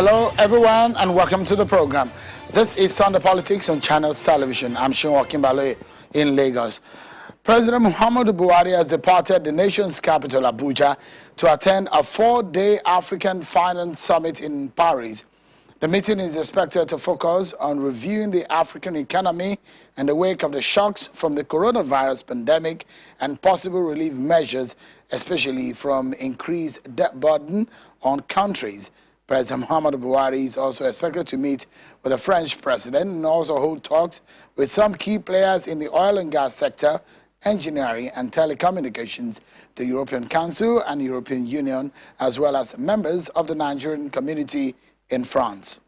Hello, everyone, and welcome to the program. This is Sunday Politics on Channels Television. I'm Sean Kimbale in Lagos. President Muhammadu Buhari has departed the nation's capital, Abuja, to attend a 4-day African Finance Summit in Paris. The meeting is expected to focus on reviewing the African economy in the wake of the shocks from the coronavirus pandemic and possible relief measures, especially from increased debt burden on countries. President Muhammadu Buhari is also expected to meet with the French president and also hold talks with some key players in the oil and gas sector, engineering and telecommunications, the European Council and European Union, as well as members of the Nigerian community in France.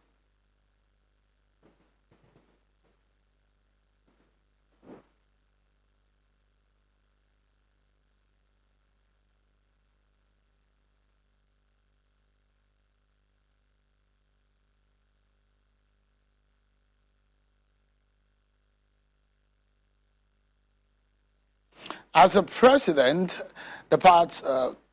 As a president departs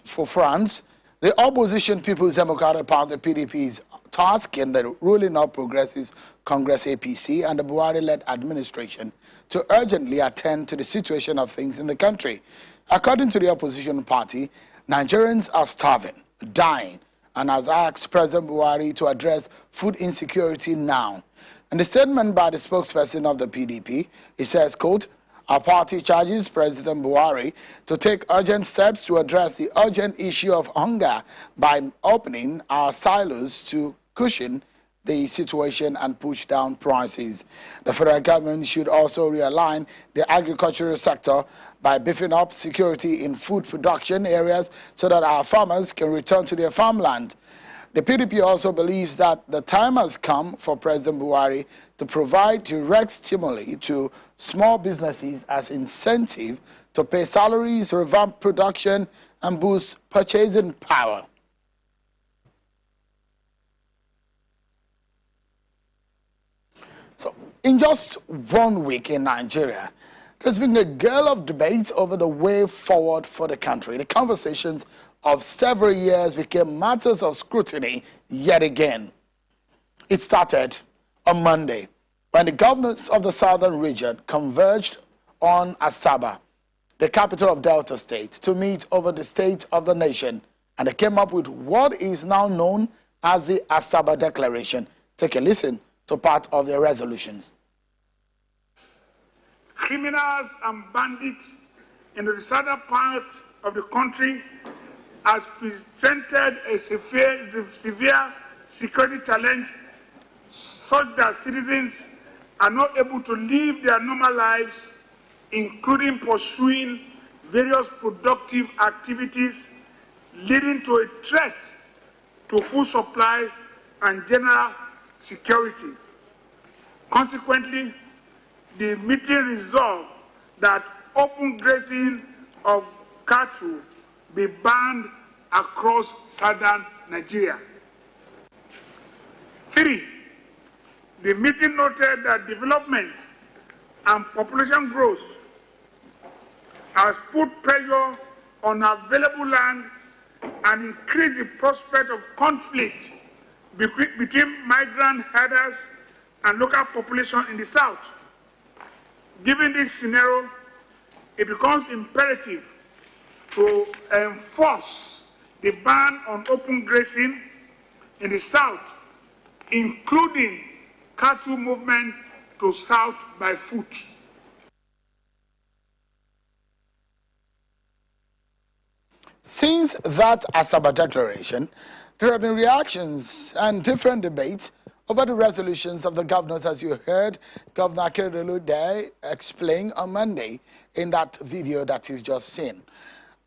for France, the opposition People's Democratic Party, PDP, is tasking the ruling All Progressives Congress, APC, and the Buhari-led administration to urgently attend to the situation of things in the country. According to the opposition party, Nigerians are starving, dying, and has asked President Buhari to address food insecurity now. In the statement by the spokesperson of the PDP, it says, quote, "Our party charges President Buhari to take urgent steps to address the urgent issue of hunger by opening our silos to cushion the situation and push down prices. The federal government should also realign the agricultural sector by beefing up security in food production areas so that our farmers can return to their farmland." The PDP also believes that the time has come for President Buhari to provide direct stimuli to small businesses as incentive to pay salaries, revamp production, and boost purchasing power. So, in just 1 week in Nigeria, there's been a gale of debate over the way forward for the country. The conversations of several years became matters of scrutiny yet again. It started on Monday when the governors of the southern region converged on Asaba, the capital of Delta State, to meet over the state of the nation, and they came up with what is now known as the Asaba Declaration. Take a listen to part of their resolutions. Criminals and bandits in the southern part of the country has presented a severe security challenge such that citizens are not able to live their normal lives, including pursuing various productive activities, leading to a threat to food supply and general security. Consequently, the meeting resolved that open grazing of cattle be banned across southern Nigeria. 3, the meeting noted that development and population growth has put pressure on available land and increased the prospect of conflict between migrant herders and local population in the south. Given this scenario, it becomes imperative to enforce the ban on open grazing in the south, including cattle movement to south by foot. Since that Asaba Declaration, there have been reactions and different debates over the resolutions of the governors, as you heard Governor Akeredolu there explain on Monday in that video that you've just seen.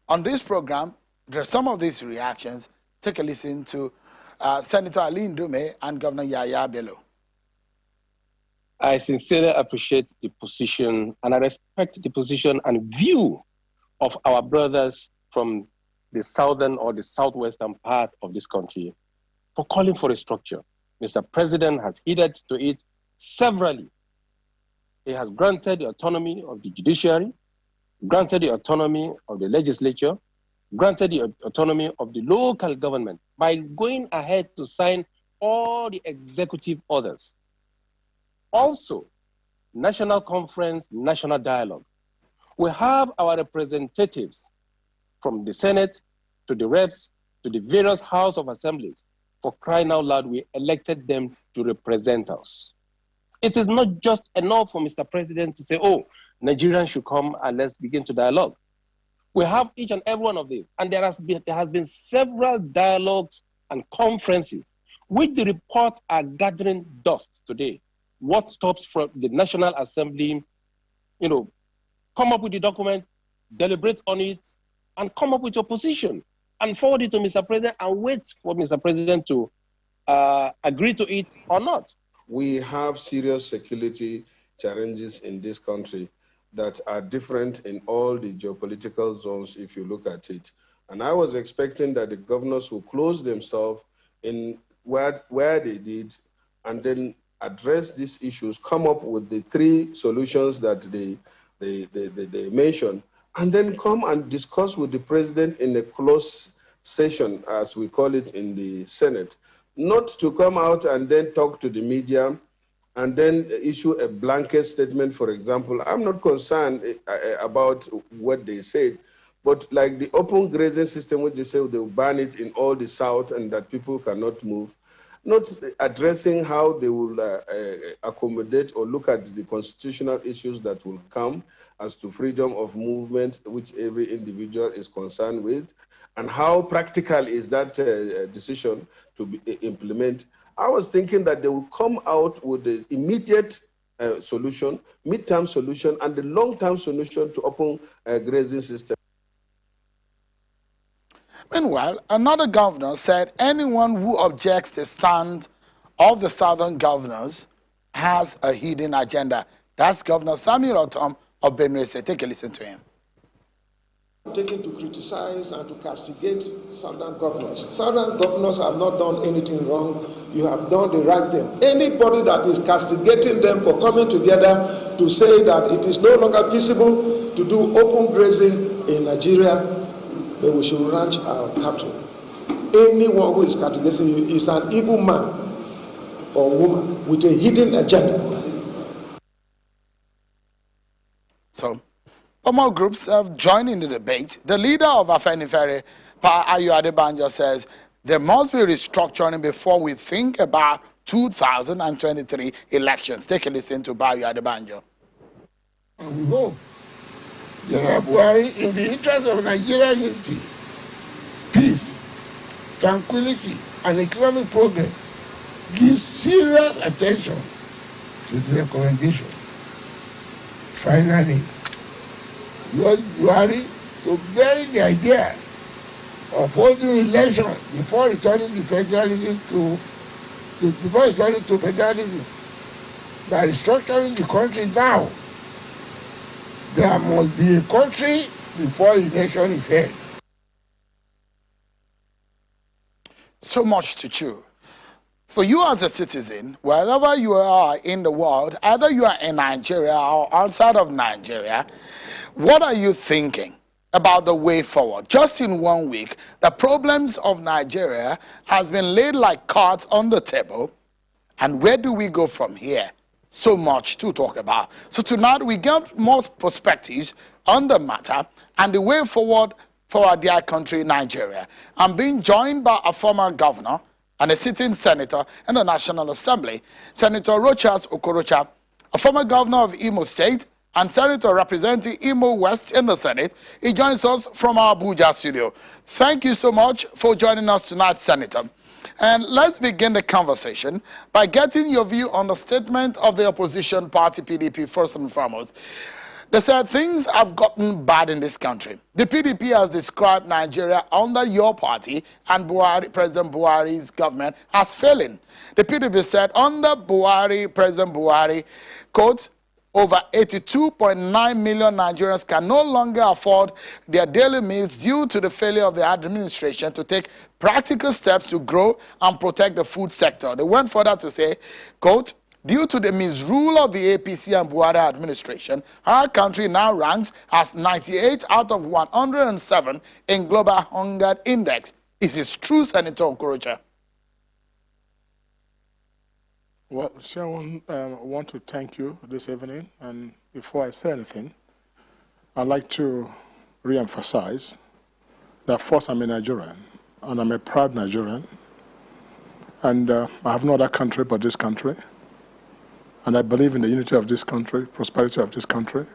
On this program, there are some of these reactions. Take a listen to Senator Ali Ndume and Governor Yaya Bello. I sincerely appreciate the position and I respect the position and view of our brothers from the southern or the southwestern part of this country for calling for a structure. Mr. President has heeded to it severally. He has granted the autonomy of the judiciary, granted the autonomy of the legislature, granted the autonomy of the local government by going ahead to sign all the executive orders. Also, national conference, national dialogue. We have our representatives from the Senate to the reps to the various House of Assemblies. For crying out loud, we elected them to represent us. It is not just enough for Mr. President to say, oh, Nigerians should come and let's begin to dialogue. We have each and every one of these. And there has been several dialogues and conferences which the reports are gathering dust today. What stops from the National Assembly, come up with the document, deliberate on it, and come up with your position and forward it to Mr. President and wait for Mr. President to agree to it or not. We have serious security challenges in this country that are different in all the geopolitical zones if you look at it. And I was expecting that the governors will close themselves in where they did and then address these issues, come up with the 3 solutions that they mentioned, and then come and discuss with the president in a closed session, as we call it in the Senate, not to come out and then talk to the media and then issue a blanket statement, for example. I'm not concerned about what they said, but like the open grazing system, which they say they'll ban it in all the South and that people cannot move, not addressing how they will accommodate or look at the constitutional issues that will come as to freedom of movement, which every individual is concerned with, and how practical is that decision to be implement. I was thinking that they will come out with the immediate solution, mid-term solution, and the long-term solution to open grazing system. Meanwhile, another governor said anyone who objects the stand of the southern governors has a hidden agenda. That's Governor Samuel Ortom of Benue State. Take a listen to him. Taken to criticize and to castigate southern governors. Southern governors have not done anything wrong. You have done the right thing. Anybody that is castigating them for coming together to say that it is no longer feasible to do open grazing in Nigeria, then we should ranch our cattle. Anyone who is castigating you is an evil man or woman with a hidden agenda. So, more groups have joined in the debate. The leader of Afenifere, Pa Ayo Adebanjo, says there must be restructuring before we think about 2023 elections. Take a listen to Pa Ayo Adebanjo. We hope General Buhari, in the interest of Nigerian unity, peace, tranquility, and economic progress, gives serious attention to the recommendations. Finally, Buhari to bury the idea of holding elections before returning to federalism by restructuring the country now. There must be a country before election is held. So much to chew. For you as a citizen, wherever you are in the world, either you are in Nigeria or outside of Nigeria, what are you thinking about the way forward? Just in 1 week, the problems of Nigeria has been laid like cards on the table. And where do we go from here? So much to talk about. So tonight we get more perspectives on the matter and the way forward for our dear country, Nigeria. I'm being joined by a former governor and a sitting senator in the National Assembly, Senator Rochas Okorocha, a former governor of Imo State, and senator representing Imo West in the Senate. He joins us from our Abuja studio. Thank you so much for joining us tonight, Senator. And let's begin the conversation by getting your view on the statement of the opposition party, PDP, first and foremost. They said things have gotten bad in this country. The PDP has described Nigeria under your party and President Buhari's government as failing. The PDP said under President Buhari, quote, over 82.9 million Nigerians can no longer afford their daily meals due to the failure of the administration to take practical steps to grow and protect the food sector. They went further to say, quote, due to the misrule of the APC and Buhari administration, our country now ranks as 98 out of 107 in Global Hunger Index. Is this true, Senator Okorocha? Well, Sharon, I want to thank you this evening. And before I say anything, I'd like to re-emphasize that first, I'm a Nigerian, and I'm a proud Nigerian. And I have no other country but this country. And I believe in the unity of this country, prosperity of this country.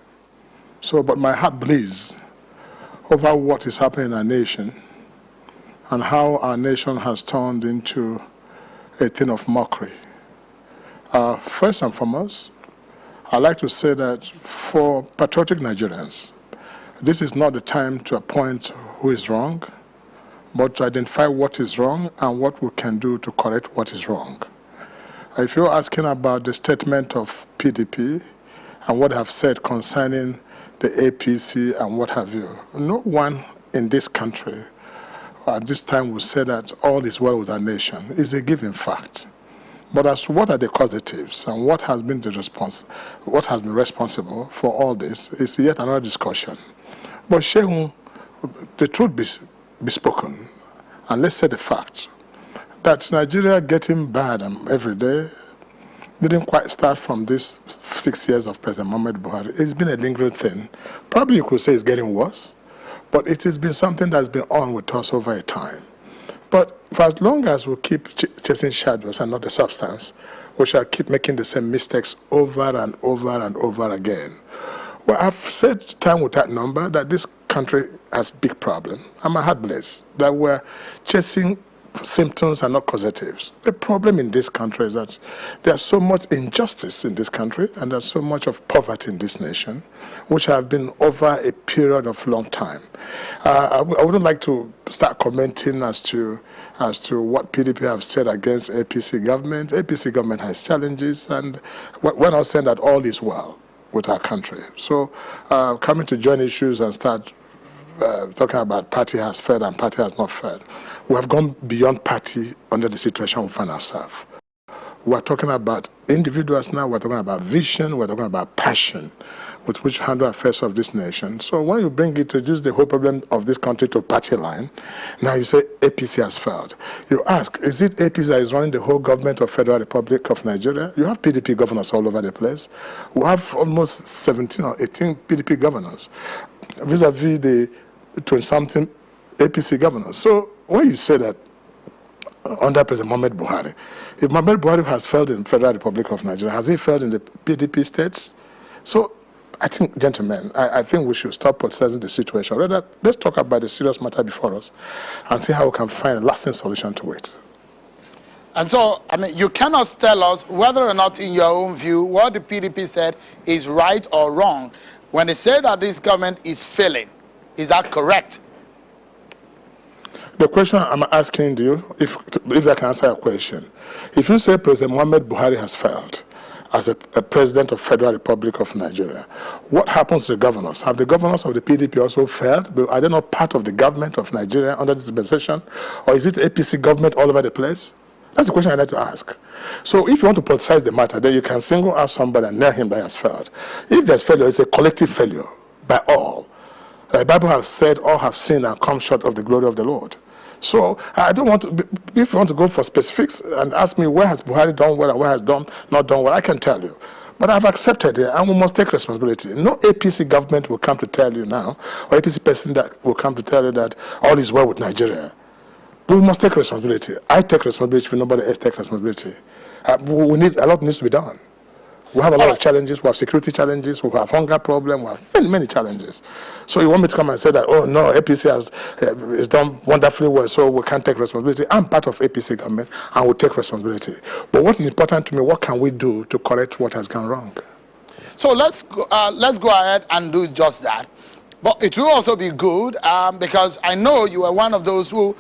So, but my heart bleeds over what is happening in our nation and how our nation has turned into a thing of mockery. First and foremost, I'd like to say that for patriotic Nigerians, this is not the time to appoint who is wrong, but to identify what is wrong and what we can do to correct what is wrong. If you're asking about the statement of PDP and what I've said concerning the APC and what have you, no one in this country at this time will say that all is well with our nation. It's a given fact. But as to what are the causatives and what has been the response, what has been responsible for all this is yet another discussion. But Shehu, the truth be spoken, and let's say the fact that Nigeria getting bad every day didn't quite start from this 6 years of President Muhammad Buhari. It's been a lingering thing. Probably you could say it's getting worse, but it has been something that's been on with us over a time. But for as long as we keep chasing shadows and not the substance, we shall keep making the same mistakes over and over and over again. Well, I've said time without number that this country has big problem. I'm a heart blessed that we're chasing symptoms and not causatives. The problem in this country is that there's so much injustice in this country and there's so much of poverty in this nation, which have been over a period of long time. I wouldn't like to start commenting as to what PDP have said against APC government. APC government has challenges, and we're not saying that all is well with our country. So coming to join issues and start talking about party has failed and party has not failed. We have gone beyond party under the situation we find ourselves. We're talking about individuals now, we're talking about vision, we're talking about passion with which handle affairs of this nation. So when you bring it to reduce the whole problem of this country to party line, now you say APC has failed. You ask, is it APC that is running the whole government of Federal Republic of Nigeria? You have PDP governors all over the place. We have almost 17 or 18 PDP governors vis-a-vis the 20-something APC governors. So when you say that under President Muhammad Buhari, if Muhammad Buhari has failed in Federal Republic of Nigeria, has he failed in the PDP states? So I think, gentlemen, I think we should stop politicizing the situation. Rather, let's talk about the serious matter before us and see how we can find a lasting solution to it. And so, I mean, you cannot tell us whether or not, in your own view, what the PDP said is right or wrong. When they say that this government is failing, is that correct? The question I'm asking you, if I can answer your question, if you say President Muhammad Buhari has failed as a president of Federal Republic of Nigeria, what happens to the governors? Have the governors of the PDP also failed? Are they not part of the government of Nigeria under this dispensation? Or is it APC government all over the place? That's the question I'd like to ask. So if you want to politicize the matter, then you can single out somebody and nail him that has failed. If there's failure, it's a collective failure by all. The Bible has said, all have sinned and come short of the glory of the Lord. So I don't want to, if you want to go for specifics and ask me where has Buhari done well and where has not done well, I can tell you. But I've accepted it and we must take responsibility. No APC government will come to tell you now, or APC person that will come to tell you that all is well with Nigeria. We must take responsibility. I take responsibility if nobody else takes responsibility. A lot needs to be done. We have a lot of challenges. We have security challenges. We have hunger problem. We have many, many challenges. So you want me to come and say that, oh no, APC has done wonderfully well, so we can't take responsibility. I'm part of APC government and will take responsibility. But what is important to me, what can we do to correct what has gone wrong? So let's go ahead and do just that. But it will also be good because I know you are one of those who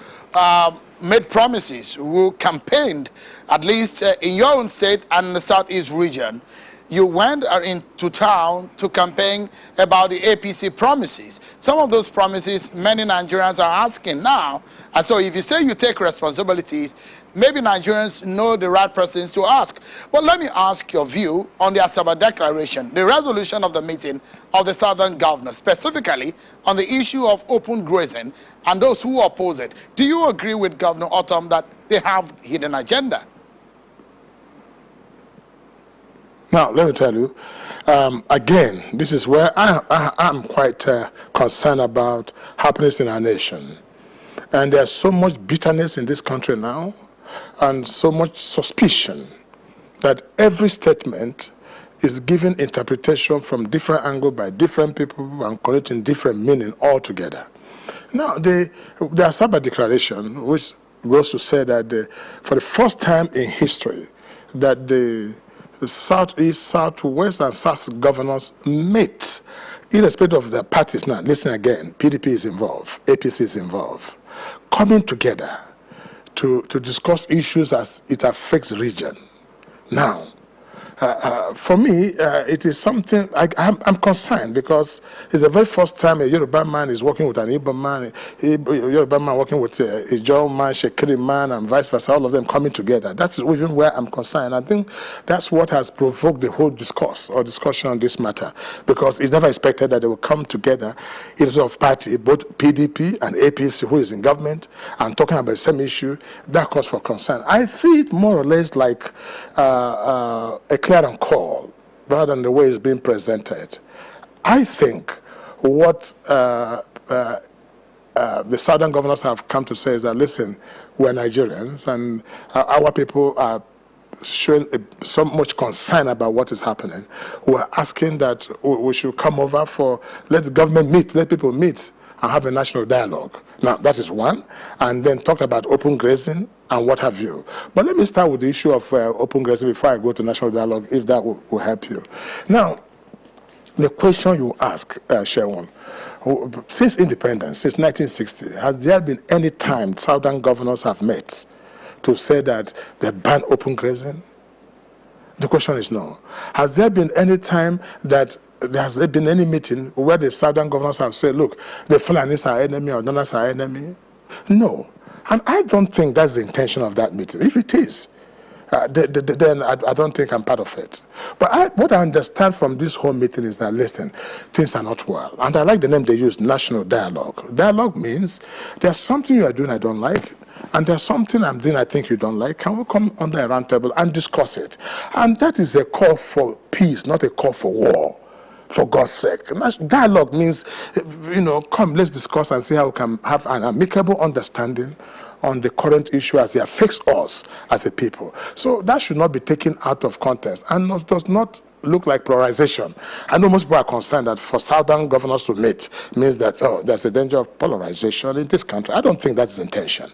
made promises, who campaigned, at least in your own state and the Southeast region. You went into town to campaign about the APC promises. Some of those promises many Nigerians are asking now. And so if you say you take responsibilities, maybe Nigerians know the right persons to ask. But let me ask your view on the Asaba Declaration, the resolution of the meeting of the Southern governors, specifically on the issue of open grazing and those who oppose it. Do you agree with Governor Ortom that they have hidden agenda? Now, let me tell you, again, this is where I'm quite concerned about happiness in our nation. And there's so much bitterness in this country now, and so much suspicion that every statement is given interpretation from different angles by different people and creating different meaning altogether. Now, the Asaba Declaration, which goes to say that for the first time in history, that the Southeast, Southwest, and South governors met, irrespective of their parties. Now, listen again, PDP is involved, APC is involved, coming together to discuss issues as it affects the region. Now, for me, it is something I'm concerned, because it's the very first time a Yoruba man is working with an Igbo man, a Yoruba man working with a Joe man, Shekiri man, and vice versa, all of them coming together. That's even where I'm concerned. I think that's what has provoked the whole discussion on this matter, because it's never expected that they will come together in terms of party, both PDP and APC, who is in government, and talking about the same issue. That cause for concern. I see it more or less like a clear and call, rather than the way it's being presented. I think what the southern governors have come to say is that, listen, we're Nigerians, and our people are showing so much concern about what is happening. We're asking that we should come over let the government meet, let people meet, and have a national dialogue. Now, that is one. And then talk about open grazing and what have you. But let me start with the issue of open grazing before I go to national dialogue, if that will help you. Now, the question you ask, Sherwin, since independence, since 1960, has there been any time southern governors have met to say that they ban open grazing? The question is no. Has there been any time that has there been any meeting where the southern governors have said, look, the Fulanis are enemy or Nanas are enemy? No. And I don't think that's the intention of that meeting. If it is, then I don't think I'm part of it. But what I understand from this whole meeting is that, listen, things are not well. And I like the name they use, national dialogue. Dialogue means there's something you are doing I don't like, and there's something I'm doing I think you don't like. Can we come under a round table and discuss it? And that is a call for peace, not a call for war. For God's sake. Dialogue means, come, let's discuss and see how we can have an amicable understanding on the current issue as it affects us as a people. So that should not be taken out of context and does not look like polarization. I know most people are concerned that for southern governors to meet means that, there's a danger of polarization in this country. I don't think that's the intention.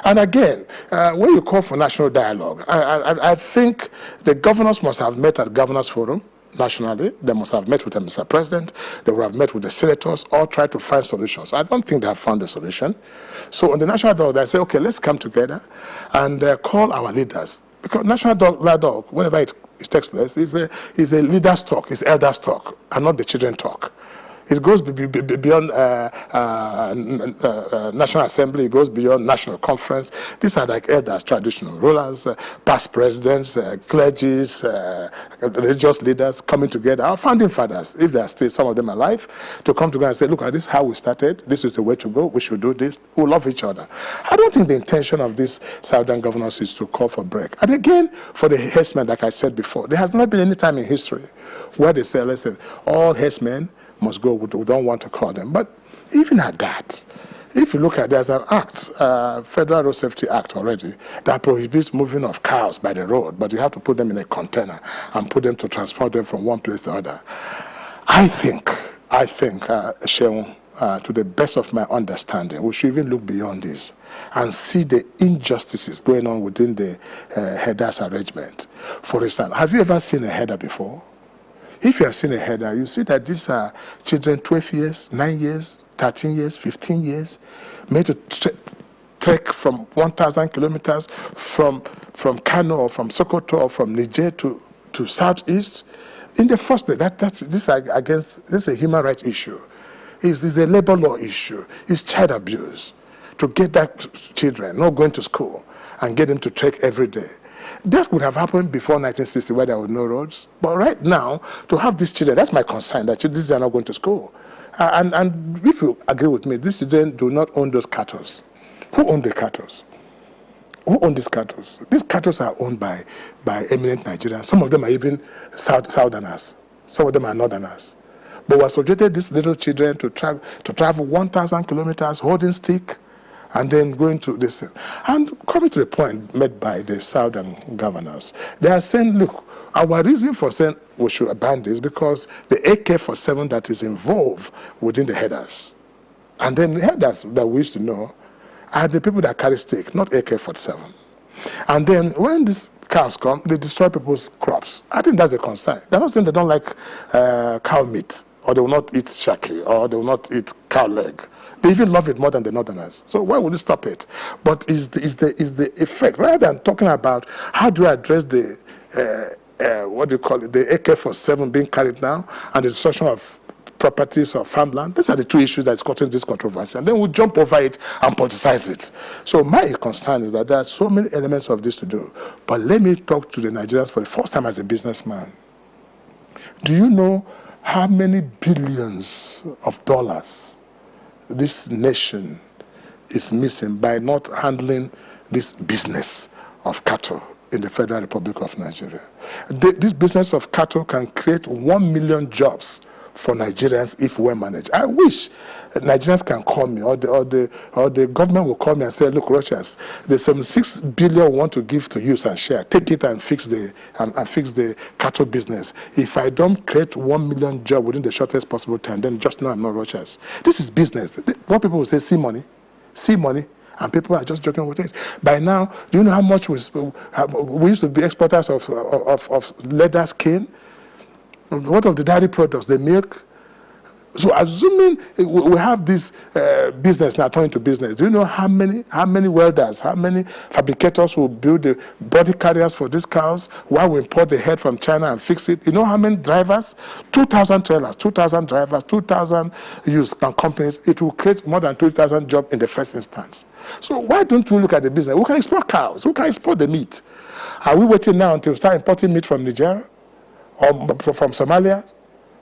And again, when you call for national dialogue, I think the governors must have met at Governors Forum. Nationally, they must have met with the Mr. President, they would have met with the senators, or tried to find solutions. I don't think they have found the solution. So on the national dialogue, they say, okay, let's come together and call our leaders. Because national dialogue, whenever it takes place, is a leader's talk, it's elders' talk, and not the children talk. It goes beyond National Assembly, it goes beyond National Conference. These are like elders, traditional rulers, past presidents, clergies, religious leaders coming together. Our founding fathers, if there are still some of them alive, to come together and say, look, this is how we started, this is the way to go, we should do this, we love each other. I don't think the intention of these southern governors is to call for break. And again, for the herdsmen, like I said before, there has never been any time in history where they say, listen, all herdsmen must go, we don't want to call them. But even at that, if you look at, there's an act, Federal Road Safety Act already, that prohibits moving of cows by the road, but you have to put them in a container and put them to transport them from one place to another. I think, Sheung, to the best of my understanding, we should even look beyond this and see the injustices going on within the headers arrangement. For instance, have you ever seen a header before? If you have seen a header, you see that these are children 12 years, 9 years, 13 years, 15 years, made to trek from 1,000 kilometers from Kano or from Sokoto or from Niger to Southeast. In the first place, this is a human rights issue. It's a labor law issue. It's child abuse. To get that children not going to school and get them to trek every day. That would have happened before 1960 where there were no roads. But right now, to have these children, that's my concern, that these are not going to school. And if you agree with me, these children do not own those cattle. Who own the cattle? Who own these cattle? These cattle are owned by eminent Nigerians. Some of them are even Southerners. Some of them are Northerners. But we have subjected these little children to travel 1,000 kilometers holding stick and then going to this. And coming to the point made by the Southern governors, they are saying, look, our reason for saying we should abandon this because the AK-47 that is involved within the headers. And then the headers that we used to know are the people that carry stick, not AK-47. And then when these cows come, they destroy people's crops. I think that's a concern. They're not saying they don't like cow meat, or they will not eat shaki, or they will not eat cow leg. They even love it more than the Northerners. So why would you stop it? But is the effect, rather than talking about how do I address the what do you call it, the AK-47 being carried now and the destruction of properties or farmland. These are the two issues that's causing this controversy. And then we jump over it and politicize it. So my concern is that there are so many elements of this to do. But let me talk to the Nigerians for the first time as a businessman. Do you know how many billions of dollars this nation is missing by not handling this business of cattle in the Federal Republic of Nigeria? This business of cattle can create 1 million jobs for Nigerians if well managed. I wish Nigerians can call me, or the government will call me and say, look, Rochas, there's some 6 billion we want to give to you and share. Take it and fix the cattle business. If I don't create 1 million jobs within the shortest possible time, then just know I'm not Rochas. This is business. What people will say, see money, and people are just joking with it. By now, do you know how much we used to be exporters of leather skin? What of the dairy products, the milk? So assuming we have this business now turning to business, do you know how many welders, how many fabricators will build the body carriers for these cows while we import the head from China and fix it? You know how many drivers? 2,000 trailers, 2,000 drivers, 2,000 used companies. It will create more than 2,000 jobs in the first instance. So why don't we look at the business? We can export cows. We can export the meat. Are we waiting now until we start importing meat from Nigeria or from Somalia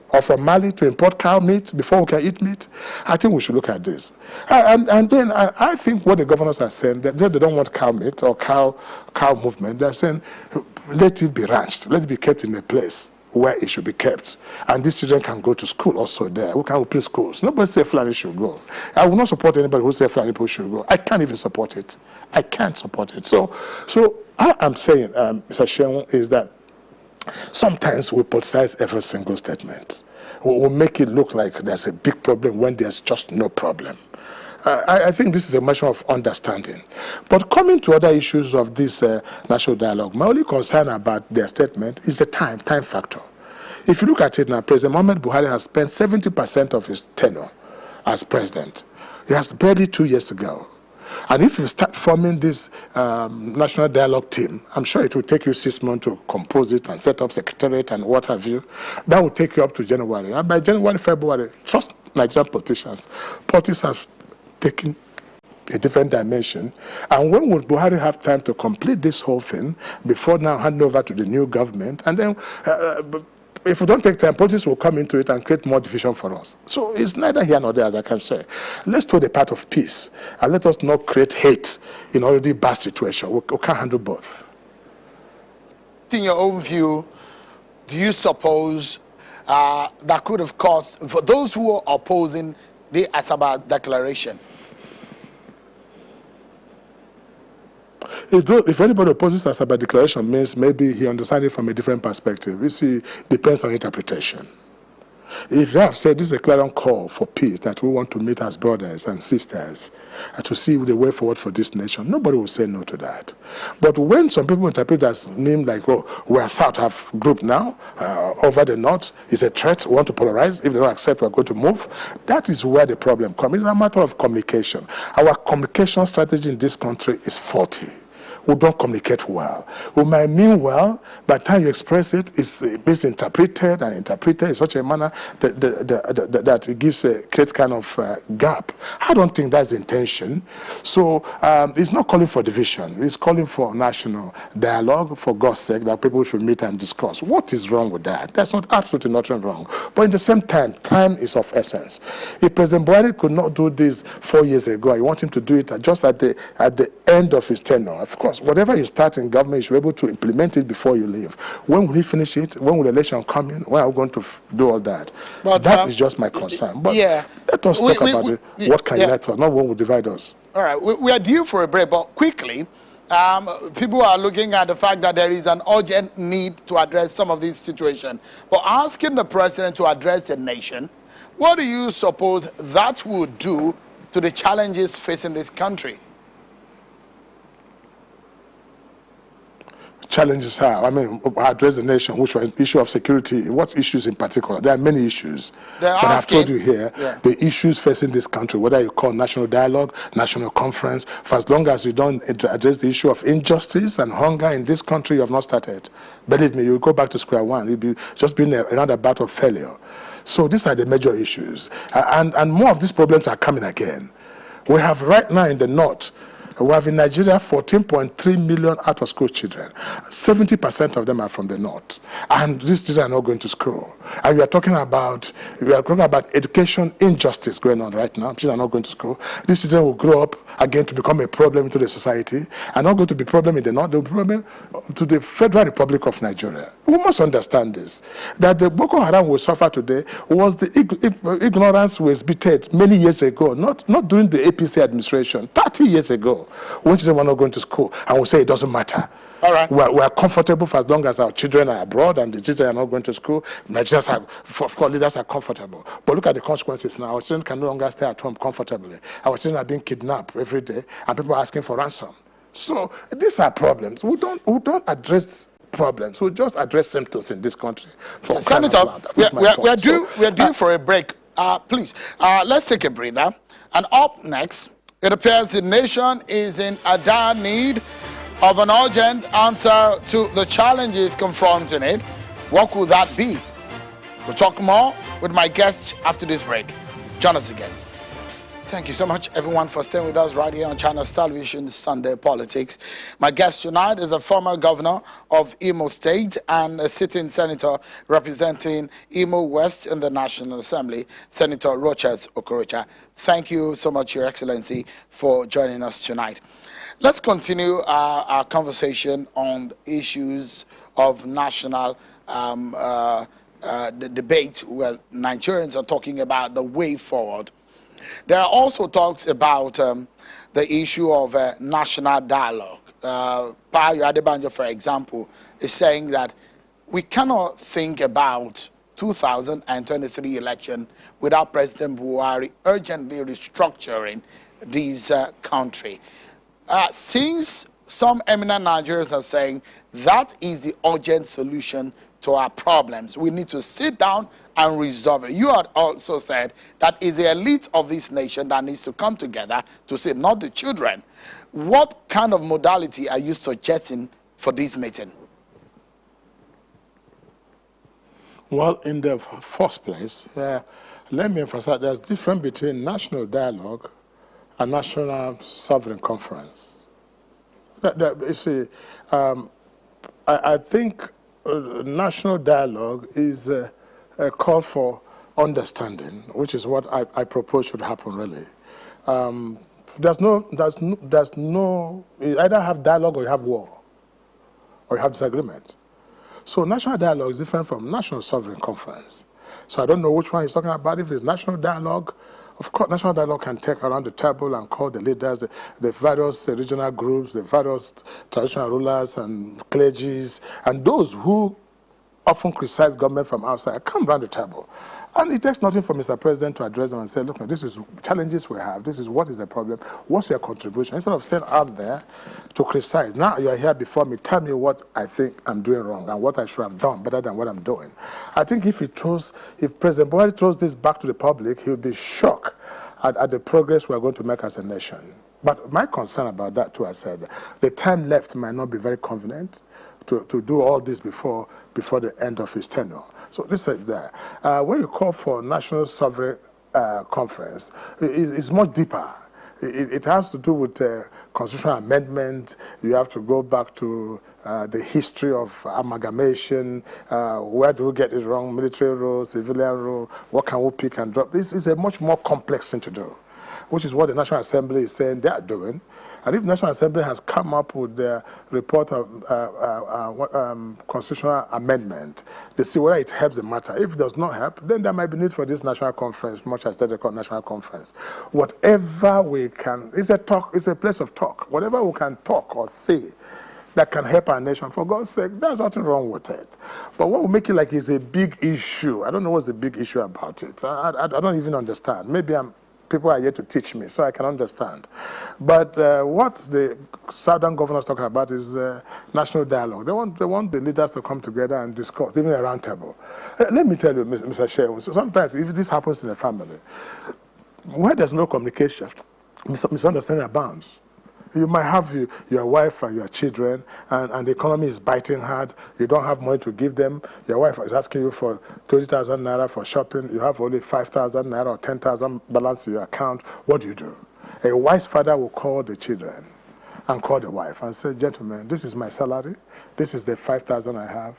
or from Mali to import cow meat before we can eat meat? I think we should look at this. And then I think what the governors are saying, that they don't want cow meat or cow movement. They're saying, let it be ranched. Let it be kept in a place where it should be kept. And these children can go to school also there. We can open schools. Nobody say Fulani should go. I will not support anybody who say Fulani people should go. I can't even support it. I can't support it. So all I'm saying, Mr. Sheung, is that sometimes we politicize every single statement. We make it look like there's a big problem when there's just no problem. I think this is a matter of understanding. But coming to other issues of this national dialogue, my only concern about their statement is the time factor. If you look at it now, President Muhammad Buhari has spent 70% of his tenure as president. He has barely 2 years to go. And if you start forming this national dialogue team, I'm sure it will take you 6 months to compose it and set up secretariat and what have you. That will take you up to January. And by January, February, trust Nigerian politicians. Politics have taken a different dimension. And when will Buhari have time to complete this whole thing before now hand over to the new government? And then if we don't take time, politics will come into it and create more division for us. So it's neither here nor there, as I can say. Let's do the part of peace, and let us not create hate in already bad situation. We can't handle both. In your own view, do you suppose that could have caused, for those who are opposing the Asaba declaration? If anybody opposes Asaba declaration, means maybe he understands it from a different perspective. You see, depends on interpretation. If they have said this is a clarion call for peace, that we want to meet as brothers and sisters and to see the way forward for this nation, nobody will say no to that. But when some people interpret as name like, oh, we are South half group now, over the North, is a threat, we want to polarize, if they don't accept, we're going to move, that is where the problem comes. It's a matter of communication. Our communication strategy in this country is faulty. We don't communicate well. We might mean well, by the time you express it, it's misinterpreted and interpreted in such a manner that it gives a great kind of gap. I don't think that's the intention. So it's not calling for division. It's calling for national dialogue, for God's sake, that people should meet and discuss. What is wrong with that? There's absolutely nothing wrong. But at the same time is of essence. If President Buhari could not do this 4 years ago, I want him to do it just at the end of his tenure. Of course, Because whatever you start in government, you should be able to implement it before you leave. When will he finish it? When will the election come in? When are we going to do all that? But that is just my concern. But let us talk about what can unite us, not what will divide us. All right, we are due for a break, but quickly, people are looking at the fact that there is an urgent need to address some of these situations. But asking the president to address the nation, what do you suppose that would do to the challenges facing this country? Challenges are, I mean, address the nation, which was the issue of security. What issues in particular? There are many issues. But I've told you here, the issues facing this country, whether you call national dialogue, national conference, for as long as you don't address the issue of injustice and hunger in this country, you have not started. Believe me, you go back to square one. You'll be just being another bout of failure. So these are the major issues. And more of these problems are coming again. We have right now in the north, we have in Nigeria 14.3 million out-of-school children. 70% of them are from the north. And these children are not going to school. And we are talking about education injustice going on right now. Children are not going to school. These children will grow up again to become a problem to the society. And not going to be a problem in the north, they will be a problem to the Federal Republic of Nigeria. We must understand this. That the Boko Haram will suffer today was the ignorance was exhibited many years ago, not during the APC administration, 30 years ago. When children were not going to school, and we say it doesn't matter. All right. We are comfortable for as long as our children are abroad and the children are not going to school. Nigerians are, of course, leaders are comfortable. But look at the consequences now. Our children can no longer stay at home comfortably. Our children are being kidnapped every day, and people are asking for ransom. So these are problems. We don't address problems. We just address symptoms in this country. Senator, we are due for a break. Please, let's take a breather. And up next, it appears the nation is in a dire need of an urgent answer to the challenges confronting it. What could that be? We'll talk more with my guest after this break. Join us again. Thank you so much, everyone, for staying with us right here on China's Television Sunday Politics. My guest tonight is the former governor of Imo State and a sitting senator representing Imo West in the National Assembly, Senator Rochas Okorocha. Thank you so much, Your Excellency, for joining us tonight. Let's continue our conversation on issues of national the debate. Well, Nigerians are talking about the way forward. There are also talks about the issue of national dialogue. Payo Adebanjo, for example, is saying that we cannot think about 2023 election without President Buhari urgently restructuring this country. Since some eminent Nigerians are saying that is the urgent solution to our problems, we need to sit down and resolve it. You had also said that it's the elite of this nation that needs to come together to say, not the children. What kind of modality are you suggesting for this meeting? Well, in the first place, let me emphasize there's a difference between national dialogue and national sovereign conference. You see, I think national dialogue is a call for understanding, which is what I propose should happen, really. There's no, you either have dialogue or you have war, or you have disagreement. So national dialogue is different from national sovereign conference. So I don't know which one he's talking about. If it's national dialogue, of course, national dialogue can take around the table and call the leaders, the various regional groups, the various traditional rulers and clergies, and those who often criticize government from outside, come around the table. And it takes nothing for Mr. President to address them and say, look, this is challenges we have. This is what is the problem. What's your contribution? Instead of staying out there to criticize. Now you are here before me. Tell me what I think I'm doing wrong and what I should have done better than what I'm doing. I think if President Buhari throws this back to the public, he'll be shocked at the progress we're going to make as a nation. But my concern about that, too, I said, the time left might not be very convenient to do all this before the end of his tenure. So this is there. When you call for national sovereign conference, it's much deeper. It has to do with constitutional amendment. You have to go back to the history of amalgamation. Where do we get it wrong? Military rule, civilian rule. What can we pick and drop? This is a much more complex thing to do. which is what the National Assembly is saying they are doing. And if the National Assembly has come up with their report of constitutional amendment, they see whether it helps the matter. If it does not help, then there might be need for this national conference, much as they call national conference. Whatever we can, it's a place of talk. Whatever we can talk or say that can help our nation, for God's sake, there's nothing wrong with it. But when we make it like it's a big issue, I don't know what's the big issue about it. I don't even understand. Maybe people are yet to teach me, so I can understand. But what the Southern governors talking about is national dialogue. They want the leaders to come together and discuss, even a round table. Let me tell you, Mr. Shehu, so sometimes if this happens in a family, where there's no communication, misunderstanding abounds. You might have your wife and your children, and the economy is biting hard. You don't have money to give them. Your wife is asking you for 20,000 naira for shopping. You have only 5,000 naira or 10,000 balance in your account. What do? A wise father will call the children and call the wife and say, gentlemen, this is my salary. This is the 5,000 I have.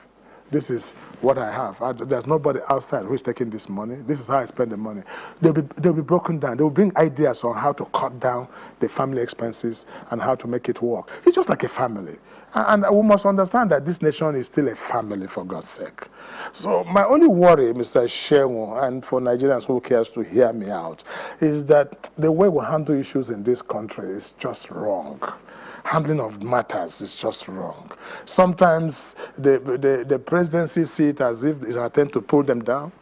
This is what I have. There's nobody outside who is taking this money. This is how I spend the money. They'll be broken down. They'll bring ideas on how to cut down the family expenses and how to make it work. It's just like a family. And we must understand that this nation is still a family, for God's sake. So my only worry, Mr. Shehu, and for Nigerians who cares to hear me out, is that the way we handle issues in this country is just wrong. Handling of matters is just wrong. Sometimes the presidency see it as if it's an attempt to pull them down.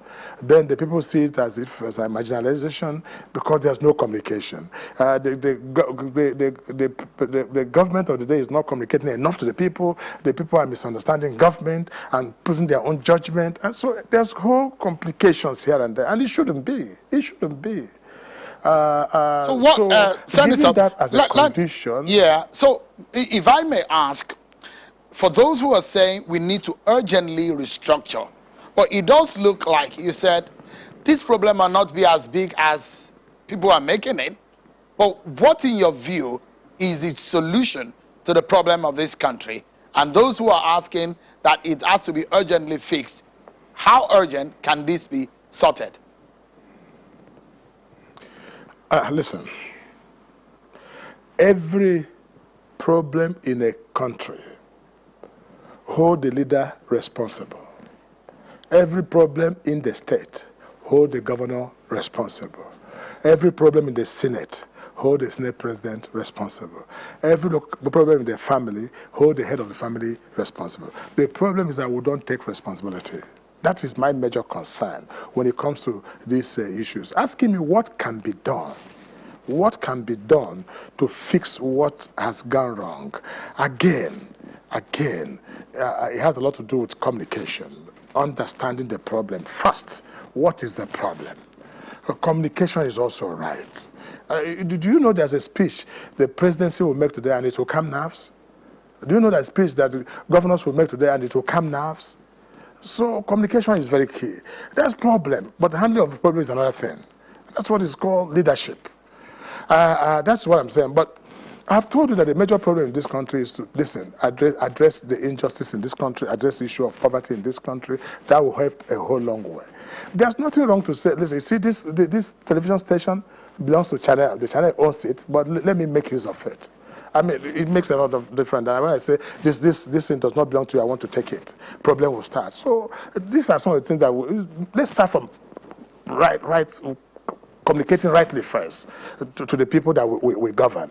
Then the people see it as if it's a marginalization because there's no communication. The government of the day is not communicating enough to the people. The people are misunderstanding government and putting their own judgment. And so there's whole complications here and there. And it shouldn't be. It shouldn't be. So what, Senator, that as a condition, yeah, so if I may ask, for those who are saying we need to urgently restructure, but it does look like you said this problem might not be as big as people are making it, but what in your view is the solution to the problem of this country? And those who are asking that it has to be urgently fixed, how urgent can this be sorted? Listen, every problem in a country hold the leader responsible. Every problem in the state hold the governor responsible. Every problem in the Senate hold the Senate president responsible. Every problem in the family hold the head of the family responsible. The problem is that we don't take responsibility. That is my major concern when it comes to these issues. Asking me what can be done. What can be done to fix what has gone wrong? Again, it has a lot to do with communication, understanding the problem. First, what is the problem? Communication is also right. Do you know there's a speech the presidency will make today and it will calm nerves? Do you know that speech that the governors will make today and it will calm nerves? So communication is very key. There's problem, but the handling of the problem is another thing. That's what is called leadership. That's what I'm saying. But I've told you that the major problem in this country is to, listen, address the injustice in this country, address the issue of poverty in this country. That will help a whole long way. There's nothing wrong to say, listen, see this television station belongs to Channel. The Channel owns it, but let me make use of it. I mean, it makes a lot of difference. And when I say this thing does not belong to you, I want to take it, problem will start. So these are some of the things that let's start from right, communicating rightly first to the people that we govern.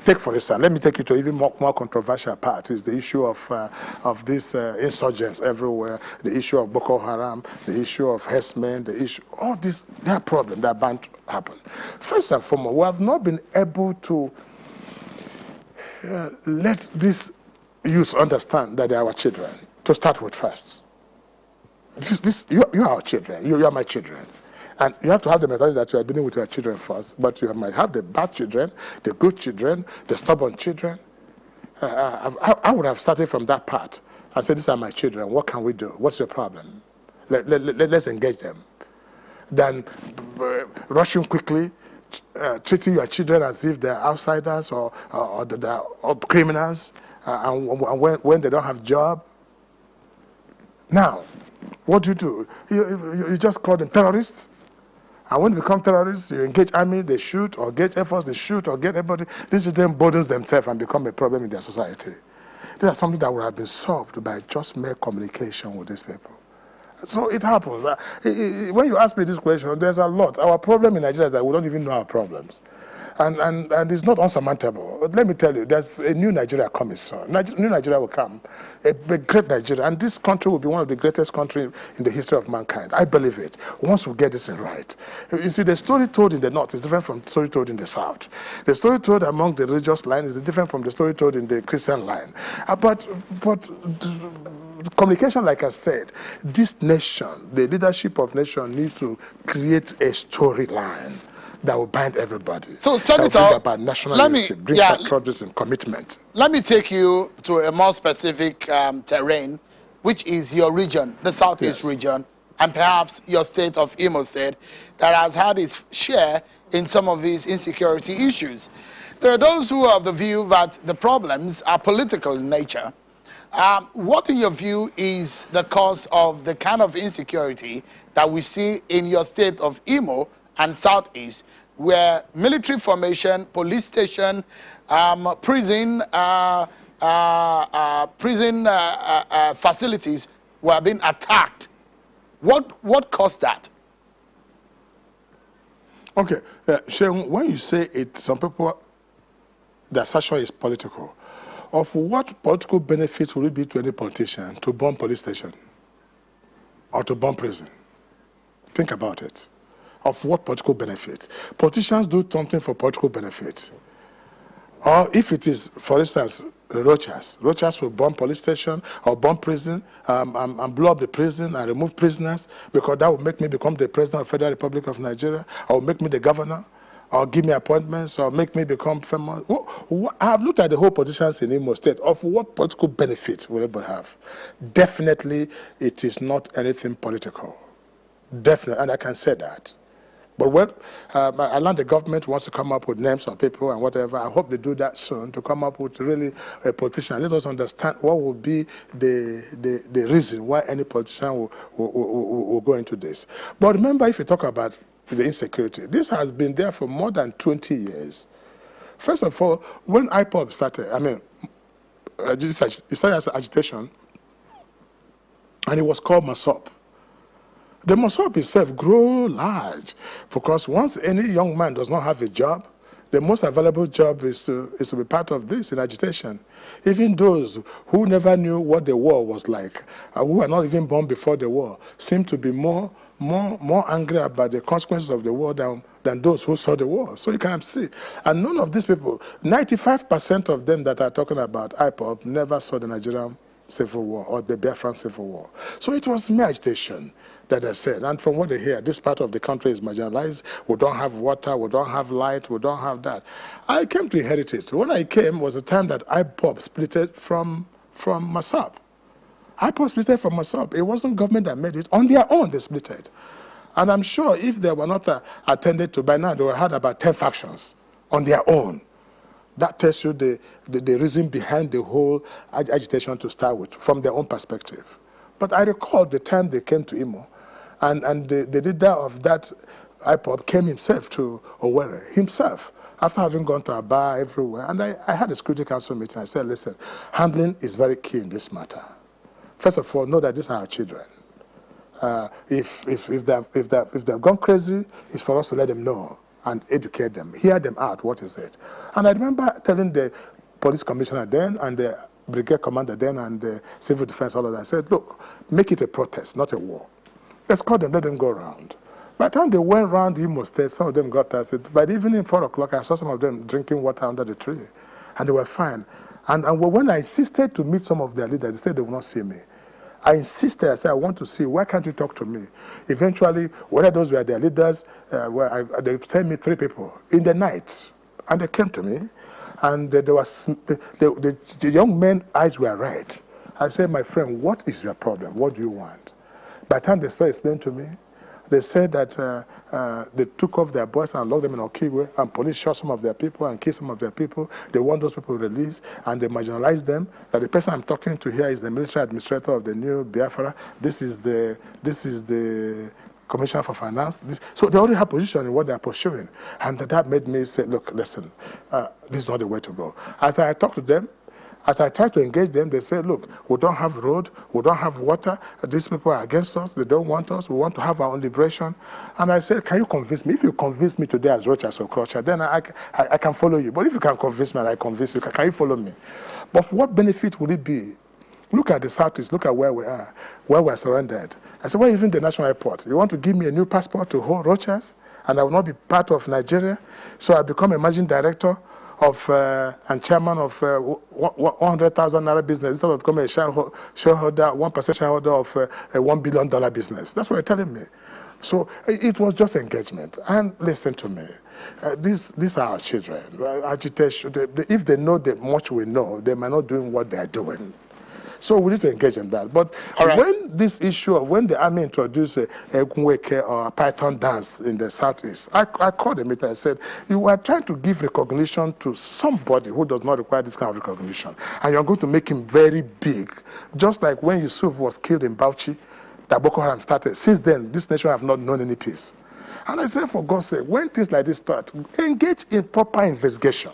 Take for instance, let me take you to even more controversial part is the issue of these insurgents everywhere, the issue of Boko Haram, the issue of herdsmen, the issue, all this, they are problems that are bound to happen. First and foremost, we have not been able to let these youth understand that they are our children, to start with first. You are our children, you are my children. And you have to have the mentality that you are dealing with your children first, but you might have the bad children, the good children, the stubborn children. I would have started from that part and said, these are my children, what can we do? What's your problem? Let's engage them. Then rushing quickly, treating your children as if they're outsiders or criminals, and when they don't have job. Now, what do? You just call them terrorists. And when they become terrorists, you engage army, they shoot, or engage Air Force, they shoot, or get everybody. This then burdens themselves and become a problem in their society. This is something that would have been solved by just mere communication with these people. So it happens. When you ask me this question, there's a lot. Our problem in Nigeria is that we don't even know our problems. And it's not unsurmountable. But let me tell you, there's a new Nigeria coming soon. New Nigeria will come, a great Nigeria. And this country will be one of the greatest countries in the history of mankind. I believe it, once we get this right. You see, the story told in the North is different from the story told in the South. The story told among the religious line is different from the story told in the Christian line. But communication, like I said, this nation, the leadership of nation needs to create a storyline that will bind everybody. So, Senator, about national unity, patriotism, commitment. Let me take you to a more specific terrain, which is your region, the Southeast region, and perhaps your state of Imo State, that has had its share in some of these insecurity issues. There are those who are of the view that the problems are political in nature. What, in your view, is the cause of the kind of insecurity that we see in your state of Imo and Southeast, where military formation, police station, prison facilities were being attacked? What caused that? Okay, Sheung, when you say it, some people, the assertion is political. Of what political benefit will it be to any politician to bomb police station or to bomb prison? Think about it. Of what political benefit? Politicians do something for political benefit. Or if it is, for instance, Rochas will bomb police station or bomb prison and blow up the prison and remove prisoners because that will make me become the president of the Federal Republic of Nigeria, or make me the governor, or give me appointments, or make me become famous. I have looked at the whole politicians in Imo State. Of what political benefit will everybody have? Definitely, it is not anything political. Definitely, and I can say that. But when I learned the government wants to come up with names of people and whatever, I hope they do that soon, to come up with really a politician. Let us understand what will be the reason why any politician will go into this. But remember, if you talk about the insecurity, this has been there for more than 20 years. First of all, when IPOB started, it started as agitation, and it was called MASOP. The MASOP itself grew large because once any young man does not have a job, the most available job is to be part of this in agitation. Even those who never knew what the war was like, who were not even born before the war, seem to be more angry about the consequences of the war than those who saw the war. So you can see. And none of these people, 95% of them that are talking about IPOB, never saw the Nigerian Civil War or the Biafran Civil War. So it was mere agitation that I said. And from what they hear, this part of the country is marginalized. We don't have water, we don't have light, we don't have that. I came to inherit it. When I came was the time that IPOB splitted from MASOP. IPOB splitted from MASOP. It wasn't government that made it. On their own, they splitted. And I'm sure if they were not attended to by now, they would have had about 10 factions on their own. That tells you the reason behind the whole agitation to start with, from their own perspective. But I recall the time they came to Imo, and the leader of that IPOB came himself to Owerri, himself, after having gone to a bar everywhere. And I had a Security Council meeting. I said, listen, handling is very key in this matter. First of all, know that these are our children. If they've gone crazy, it's for us to let them know and educate them, hear them out, what is it. And I remember telling the police commissioner then and the brigade commander then and the civil defense, all of that, I said, look, make it a protest, not a war. Let's call them, let them go around. By the time they went around Imo State, some of them got thirsty. By the evening, 4 o'clock, I saw some of them drinking water under the tree, and they were fine. And when I insisted to meet some of their leaders, they said they would not see me. I insisted, I said, I want to see, why can't you talk to me? Eventually, whether those were their leaders, they sent me 3 people in the night, and they came to me, and the young men's eyes were red. I said, my friend, what is your problem? What do you want? By the time they started explaining to me, they said that they took off their boys and locked them in Okigwe, and police shot some of their people and killed some of their people. They want those people released, and they marginalized them. That the person I'm talking to here is the military administrator of the new Biafra. This is the Commissioner for Finance. So they already have position in what they are pursuing. And that made me say, look, listen, this is not the way to go. As I talk to them, as I try to engage them, they say, look, we don't have road, we don't have water, these people are against us, they don't want us, we want to have our own liberation. And I said, can you convince me? If you convince me today as Rochas or Rochas, then I can follow you. But if you can convince me and I convince you, can you follow me? But for what benefit would it be? Look at the Southeast, look at where we are, where we're surrendered. I said, where is even the national airport? You want to give me a new passport to hold Rochas, and I will not be part of Nigeria? So I become a managing director of and chairman of 100,000 naira business instead of becoming a shareholder, 1% shareholder of a $1 billion business. That's what you're telling me. So it was just engagement. And listen to me. These are our children. Agitation. If they know that much we know, they might not doing what they are doing. So we need to engage in that. But when this issue of when the army introduced a Gunweke or a Python dance in the Southeast, I called the meeting and said, you are trying to give recognition to somebody who does not require this kind of recognition. And you're going to make him very big. Just like when Yusuf was killed in Bauchi, that Boko Haram started. Since then, this nation have not known any peace. And I said, for God's sake, when things like this start, engage in proper investigation.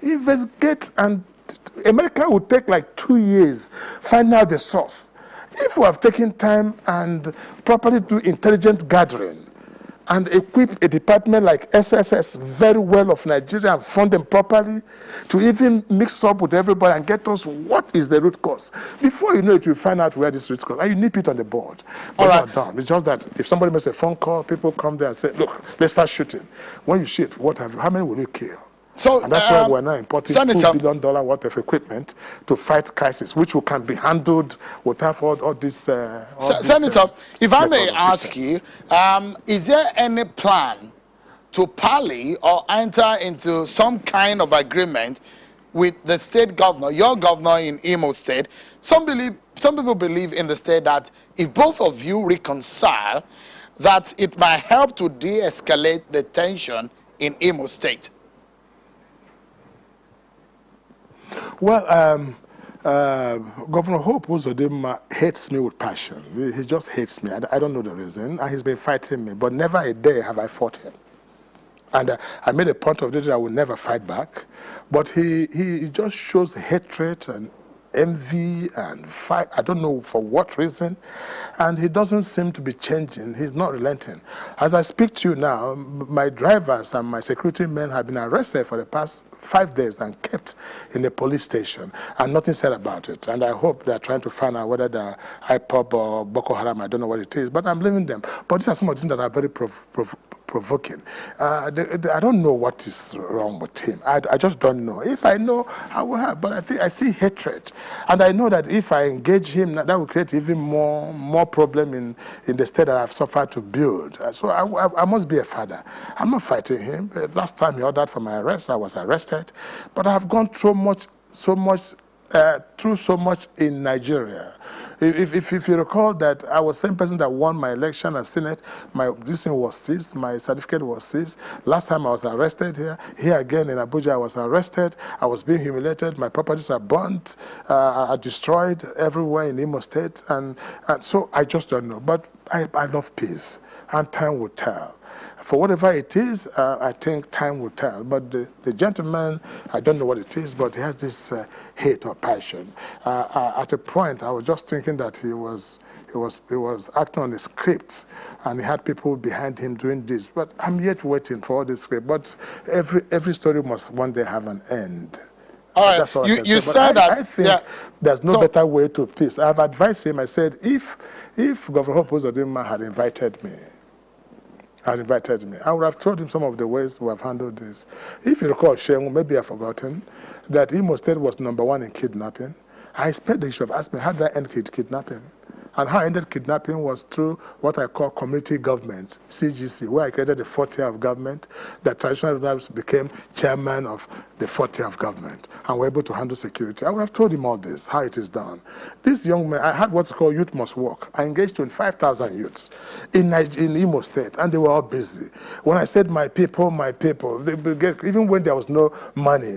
Investigate, and America will take like 2 years, find out the source. If we have taken time and properly do intelligent gathering and equip a department like SSS very well of Nigeria and fund them properly to even mix up with everybody and get us what is the root cause. Before you know it, you find out where this root cause, and you nip it on the board. But not done. It's just that if somebody makes a phone call, people come there and say, look, let's start shooting. When you shoot, how many will you kill? So, and that's why we're now importing $2 billion worth of equipment to fight crisis, which can be handled without all this. Senator, if I may ask you, is there any plan to parley or enter into some kind of agreement with the state governor, your governor in Imo State? Some people believe in the state that if both of you reconcile, that it might help to de-escalate the tension in Imo State. Well, Governor Hope Uzodimma hates me with passion. He just hates me. I don't know the reason. And he's been fighting me, but never a day have I fought him. And I made a point of it that I will never fight back. But he just shows hatred and envy and fight. I don't know for what reason. And he doesn't seem to be changing. He's not relenting. As I speak to you now, my drivers and my security men have been arrested for the past 5 days and kept in the police station, and nothing said about it. And I hope they're trying to find out whether they're IPOB or Boko Haram. I don't know what it is, but I'm blaming them. But these are some of the things that are very provoking. I don't know what is wrong with him. I just don't know. If I know, I will have. But I see hatred, and I know that if I engage him, that will create even more problem in the state that I've suffered to build. So I must be a father. I'm not fighting him. Last time he ordered for my arrest, I was arrested. But I have gone through so much in Nigeria. If you recall that I was the same person that won my election and Senate, this thing was seized, my certificate was seized. Last time I was arrested here again in Abuja I was arrested, I was being humiliated, my properties are burnt, are destroyed everywhere in Imo State, and so I just don't know. But I love peace, and time will tell. For whatever it is, I think time will tell. But the gentleman, I don't know what it is, but he has this hate or passion. At a point, I was just thinking that he was acting on a script, and he had people behind him doing this. But I'm yet waiting for all this script. But every story must one day have an end. All right. That's all you said that. I think there's no better way to peace. I've advised him. I said, if Governor Hope Uzodimma had invited me, I would have told him some of the ways we have handled this. If you recall, Shengu, maybe I've forgotten, that Imo State was #1 in kidnapping. I expect they should have asked me, how did I end kidnapping? And how I ended kidnapping was through what I call community government, CGC, where I created the 4th tier of government. The traditional rulers became chairman of the 4th tier of government and were able to handle security. I would have told him all this, how it is done. This young man, I had what's called Youth Must Work. I engaged 25,000 youths in Imo State, and they were all busy. When I said my people, even when there was no money,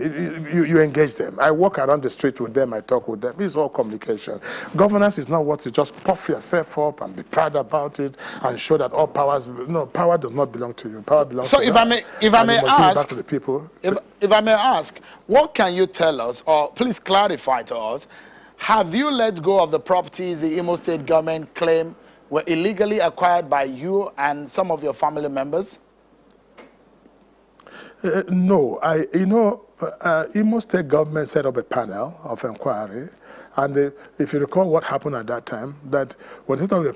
you engage them. I walk around the street with them, I talk with them. It's all communication. Governance is not what you just puff yourself up and be proud about it and show that all powers, no, power does not belong to you. Power belongs to God. So if I may ask, back to the people. If I may ask, what can you tell us, or please clarify to us, have you let go of the properties the Imo State government claim were illegally acquired by you and some of your family members? No, Imo State government set up a panel of inquiry, and if you recall what happened at that time, that when they set up the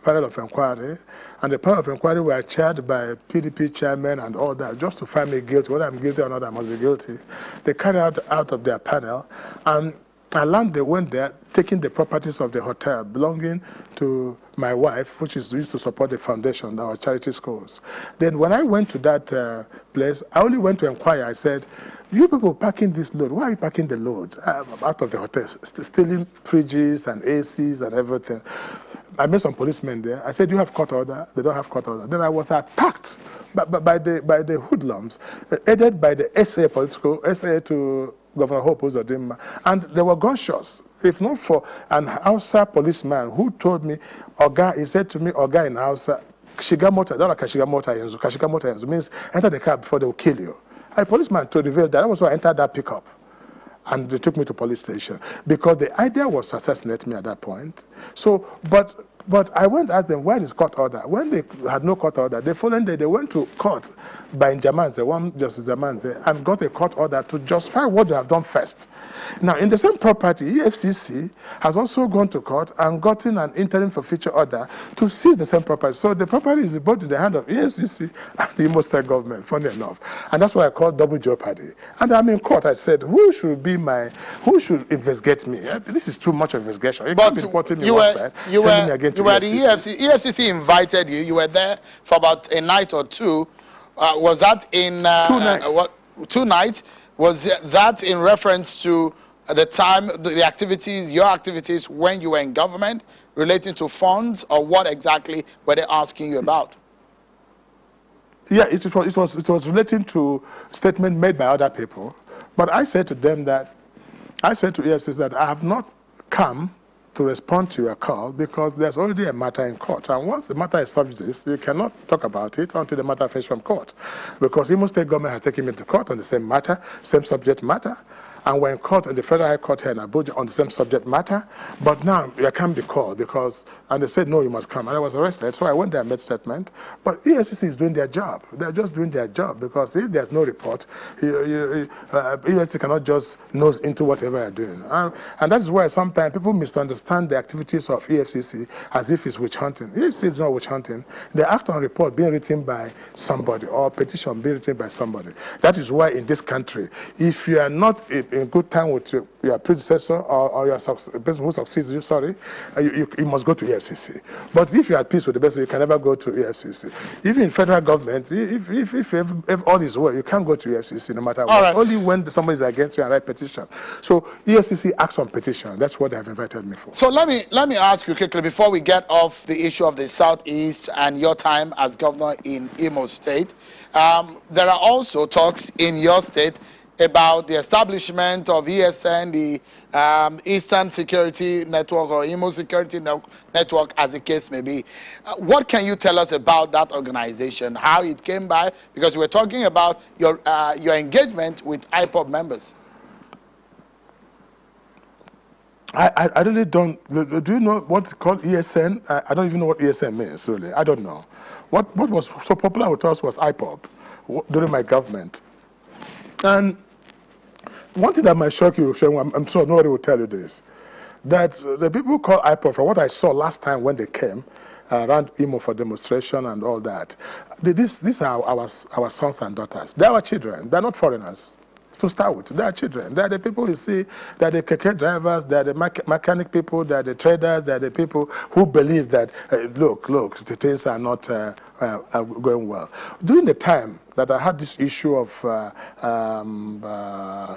panel of inquiry, and the panel of inquiry were chaired by PDP chairman and all that, just to find me guilty, whether I'm guilty or not, I must be guilty. They carried out of their panel, and they went there, taking the properties of the hotel belonging to my wife, which is used to support the foundation, our charity schools. Then when I went to that place, I only went to inquire. I said, you people packing this load, why are you packing the load out of the hotel, stealing fridges and ACs and everything? I met some policemen there. I said, you have court order? They don't have court order. Then I was attacked by the hoodlums, aided by the SA to Governor Hope Uzodinma, and there were gunshots. If not for an Hausa policeman who told me, Oga, he said to me, Oga in Hausa, Kashigamota, don't like Kashigamota Yenzu means enter the car before they will kill you. A policeman told reveal that was why I entered that pickup. And they took me to police station because the idea was to assassinate me at that point. So, but I went to ask them, where is court order? When they had no court order, the following day they went to court by Njamanze, one Justice Njamanze, and got a court order to justify what they have done first. Now, in the same property, EFCC has also gone to court and gotten an interim forfeiture order to seize the same property. So the property is both in the hand of EFCC and the Imo State government, funny enough. And that's why I called double jeopardy. And I'm in court. I said, who should investigate me? This is too much of investigation. You can't be reporting me one side, you were the EFCC. EFCC invited you. You were there for about a night or two. Was that in 2 nights? 2 nights. Was that in reference to the time, the activities, your activities when you were in government, relating to funds, or what exactly were they asking you about? Yeah, it was relating to statements made by other people. But I said to them that, I said to EFCC that I have not come to respond to your call because there's already a matter in court. And once the matter is subject, you cannot talk about it until the matter finishes from court. Because Imo State government has taken me to court on the same matter, same subject matter. And we're in court in the Federal High Court here in Abuja on the same subject matter. But now I can't be called because, and they said, no, you must come. And I was arrested. So I went there and made statement. But EFCC is doing their job. They're just doing their job because if there's no report, EFCC cannot just nose into whatever you're doing. And that's why sometimes people misunderstand the activities of EFCC as if it's witch hunting. EFCC is not witch hunting. They act on report being written by somebody or petition being written by somebody. That is why in this country, if you are not in good time with your predecessor or your person who succeeds you, you must go to EFCC. But if you are at peace with the person, you can never go to EFCC. Even in federal government, if all is well, you can't go to EFCC no matter what. Right. Only when somebody is against you and write petition. So EFCC acts on petition. That's what they have invited me for. So let me ask you quickly before we get off the issue of the Southeast and your time as governor in Imo State. There are also talks in your state about the establishment of ESN, the Eastern Security Network or Imo Security Network, as the case may be. What can you tell us about that organization, how it came by? Because we're talking about your engagement with IPOB members. I really don't. Do you know what's called ESN? I don't even know what ESN means, really. I don't know. What was so popular with us was IPOB during my government. And one thing that might shock you, I'm sure nobody will tell you this, that the people who call IPOB, from what I saw last time when they came around Imo for demonstration and all that, these are our sons and daughters. They are our children. They're not foreigners. To start with, they are children. They are the people you see, they are the keke drivers, they are the mechanic people, they are the traders, they are the people who believe that, look, the things are not going well. During the time that I had this issue of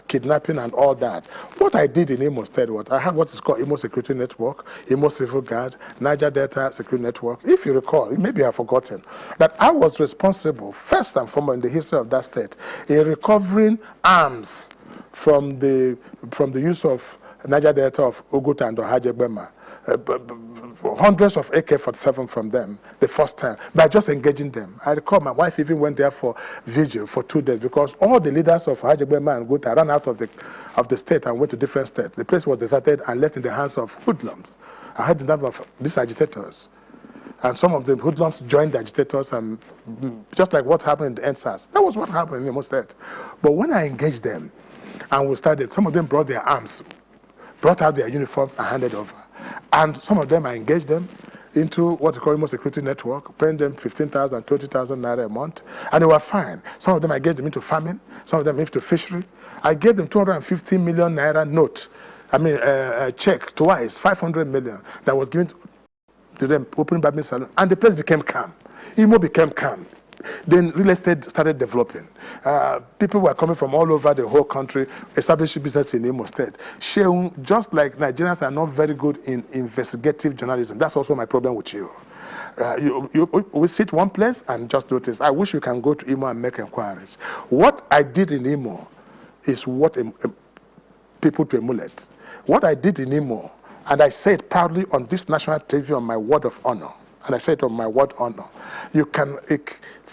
kidnapping and all that, what I did in Imo State was I had what is called Imo Security Network, Imo Civil Guard, Niger Delta Security Network. If you recall, maybe you have forgotten, that I was responsible, first and foremost in the history of that state, in recovering arms from the use of Niger Delta of Oguta and Ohajegbema. hundreds of AK-47 from them the first time by just engaging them. I recall my wife even went there for vigil for 2 days because all the leaders of Hajjabema and Guta ran out of the state and went to different states. The place was deserted and left in the hands of hoodlums. I heard the number of these agitators. And some of the hoodlums joined the agitators, and just like what happened in the NSAS. That was what happened in Imo State. But when I engaged them and we started, some of them brought their arms, brought out their uniforms and handed over. And some of them, I engaged them into what we call Imo Security Network, paying them 15,000, 20,000 naira a month, and they were fine. Some of them, I engaged them into farming, some of them into fishery. I gave them 250 million naira note, a check twice, 500 million, that was given to them, opening Babin Salon, and the place became calm. Imo became calm. Then real estate started developing. People were coming from all over the whole country, establishing business in Imo State. Just like Nigerians are not very good in investigative journalism, that's also my problem with you. We sit one place and just notice. I wish you can go to Imo and make inquiries. What I did in Imo is what people to emulate. What I did in Imo, and I say it proudly on this national TV on my word of honor, and I say it on my word of honor, you can,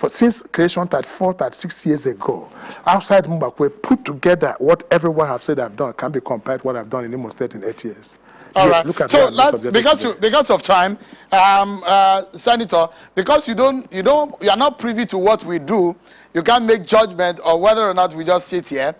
since creation 34, 36 years ago, outside Mbakwe, put together what everyone has said I've done can be compared to what I've done in Imo State in 8 years. All right. So because of time, Senator, because you are not privy to what we do, you can't make judgment on whether or not we just sit here.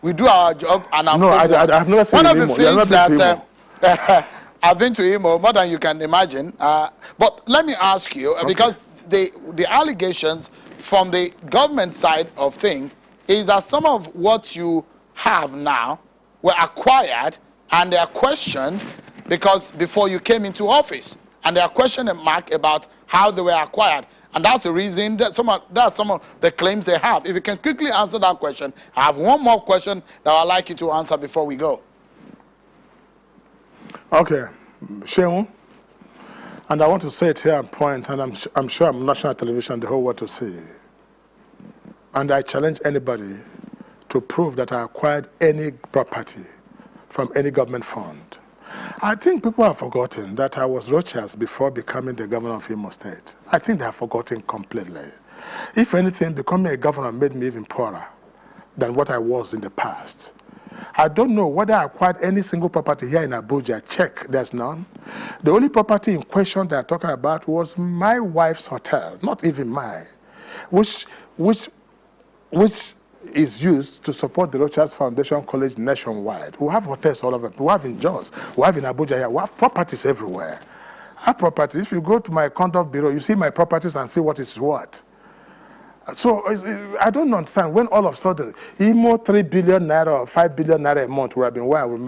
We do our job, and I'm I have never seen one of the things that I've been to Imo more than you can imagine. But let me ask you, because the allegations from the government side of things is that some of what you have now were acquired, and they are questioned because before you came into office, and they are question mark about how they were acquired. And that's the reason that that's some of the claims they have. If you can quickly answer that question, I have one more question that I'd like you to answer before we go. Okay, Sheung, and I want to say it here and point, and I'm sure I'm national television, the whole world to see. And I challenge anybody to prove that I acquired any property from any government fund. I think people have forgotten that I was Rochas before becoming the governor of Imo State. I think they have forgotten completely. If anything, becoming a governor made me even poorer than what I was in the past. I don't know whether I acquired any single property here in Abuja. Check, there's none. The only property in question that I'm talking about was my wife's hotel, not even mine, which is used to support the Rochas Foundation College nationwide. We have hotels all over. We have in Jos, we have in Abuja here, we have properties everywhere. I have properties. If you go to my conduct bureau, you see my properties and see what is what. So I don't understand when all of a sudden, Imo 3 billion naira or 5 billion naira a month would have been where I will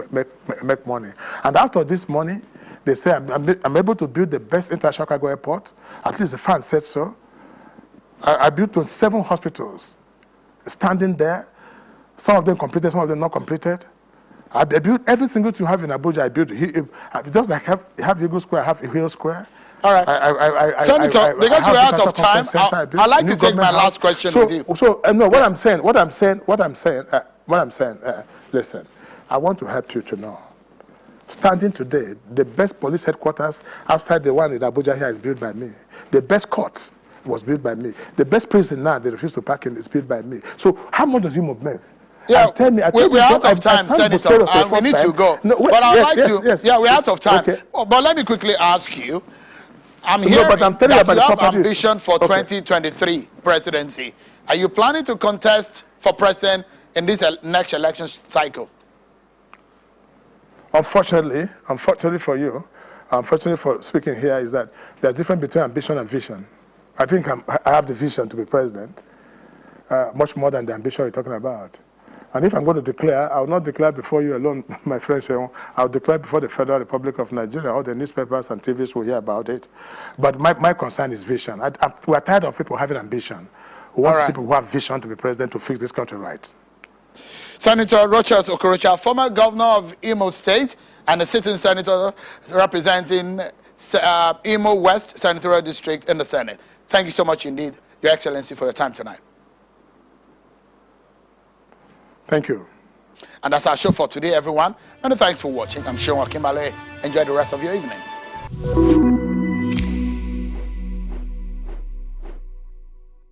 make money. And out of this money, they say I'm able to build the best international cargo airport. At least the fans said so. I built 27 hospitals standing there. Some of them completed, some of them not completed. I built every single thing you have in Abuja. I built just like have Eagle Square, have Hero Square. All right, Senator, because we're out of time, I'd like to take my last question with you. So no, what I'm saying, listen, I want to help you to know. Standing today, the best police headquarters outside the one in Abuja here is built by me. The best court was built by me. The best prison now they refuse to pack in is built by me. So how much does Imo make? Yeah, we're out of time, Senator, and we need to go. No, but I'd like to. Yeah, we're out of time. Okay. But let me quickly ask you. I'm hearing that you have ambition for 2023 presidency. Are you planning to contest for president in this next election cycle? Unfortunately for you, unfortunately for speaking here, is that there's a difference between ambition and vision. I think I have the vision to be president, much more than the ambition you're talking about. And if I'm going to declare, I will not declare before you alone, my friend Sheung. I'll declare before the Federal Republic of Nigeria. All the newspapers and TVs will hear about it. But my concern is vision. We're tired of people having ambition. We want people who have vision to be president to fix this country right. Senator Rochas Okorocha, former governor of Imo State and a sitting senator representing Imo West Senatorial District in the Senate. Thank you so much indeed, Your Excellency, for your time tonight. Thank you. And that's our show for today, everyone. Many thanks for watching. I'm Sean Akimbale. Enjoy the rest of your evening. you.